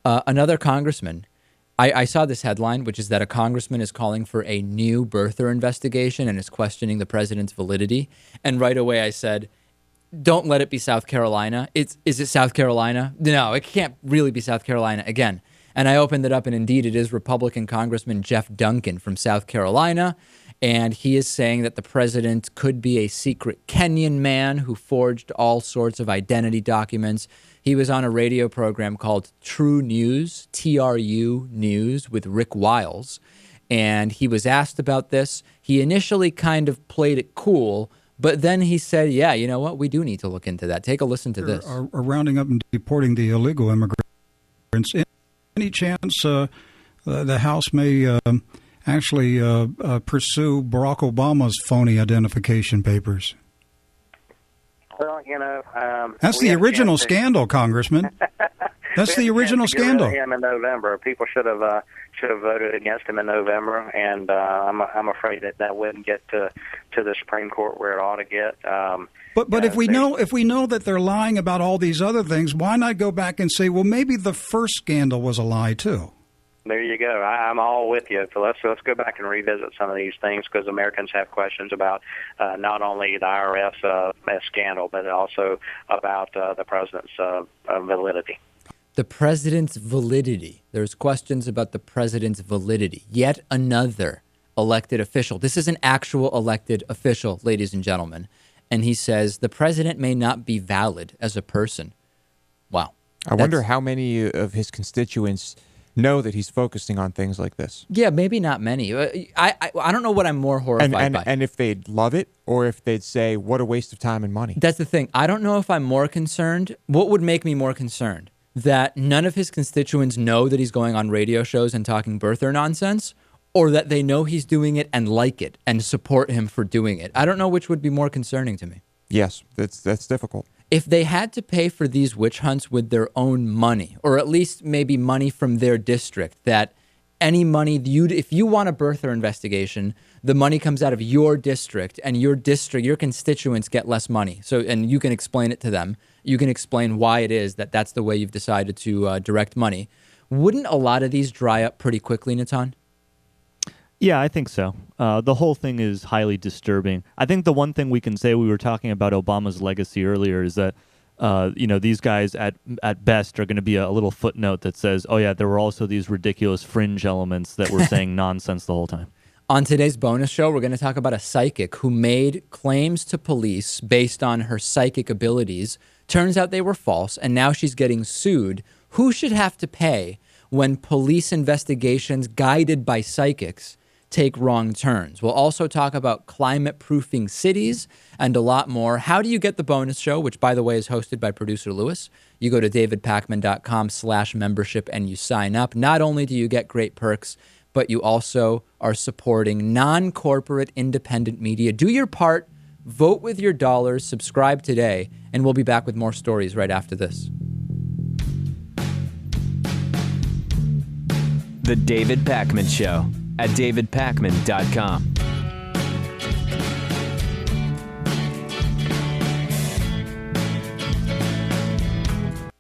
Another congressman. I saw this headline, which is that a congressman is calling for a new birther investigation and is questioning the president's validity. And right away I said, don't let it be South Carolina. Is it South Carolina? No, it can't really be South Carolina again. And I opened it up, and indeed it is Republican Congressman Jeff Duncan from South Carolina. And he is saying that the president could be a secret Kenyan man who forged all sorts of identity documents. He was on a radio program called True News, TRU News, with Rick Wiles. And he was asked about this. He initially kind of played it cool, but then he said, yeah, you know what? We do need to look into that. Take a listen to this. Are rounding up and deporting the illegal immigrants. Any chance the House may actually pursue Barack Obama's phony identification papers? Well, that's the original scandal, Congressman. That's the original scandal. Him in November, people should have voted against him in November, and I'm afraid that wouldn't get to the Supreme Court where it ought to get. But if we know that they're lying about all these other things, why not go back and say, well, maybe the first scandal was a lie too? There you go. I'm all with you. So let's go back and revisit some of these things, because Americans have questions about not only the IRS scandal, but also about the president's validity. The president's validity. There's questions about the president's validity. Yet another elected official. This is an actual elected official, ladies and gentlemen. And he says the president may not be valid as a person. Wow. I wonder how many of his constituents know that he's focusing on things like this. Yeah, maybe not many. I don't know what I'm more horrified by. And if they'd love it, or if they'd say, what a waste of time and money. That's the thing. I don't know if I'm more concerned. What would make me more concerned? That none of his constituents know that he's going on radio shows and talking birther nonsense, or that they know he's doing it and like it and support him for doing it. I don't know which would be more concerning to me. Yes, that's difficult. If they had to pay for these witch hunts with their own money, or at least maybe money from their district, that any money, if you want a birther investigation, the money comes out of your district, and your constituents get less money. So, and you can explain it to them. You can explain why it is that that's the way you've decided to direct money. Wouldn't a lot of these dry up pretty quickly, Natan? Yeah, I think so. The whole thing is highly disturbing. I think the one thing we can say, we were talking about Obama's legacy earlier, is that these guys at best are going to be a little footnote that says, oh yeah, there were also these ridiculous fringe elements that were saying nonsense the whole time. On today's bonus show, we're going to talk about a psychic who made claims to police based on her psychic abilities. Turns out they were false, and now she's getting sued. Who should have to pay when police investigations guided by psychics take wrong turns? We'll also talk about climate-proofing cities and a lot more. How do you get the bonus show, which, by the way, is hosted by producer Lewis? You go to davidpakman.com/membership and you sign up. Not only do you get great perks, but you also are supporting non-corporate independent media. Do your part. Vote with your dollars. Subscribe today, and we'll be back with more stories right after this. The David Pakman Show at davidpakman.com.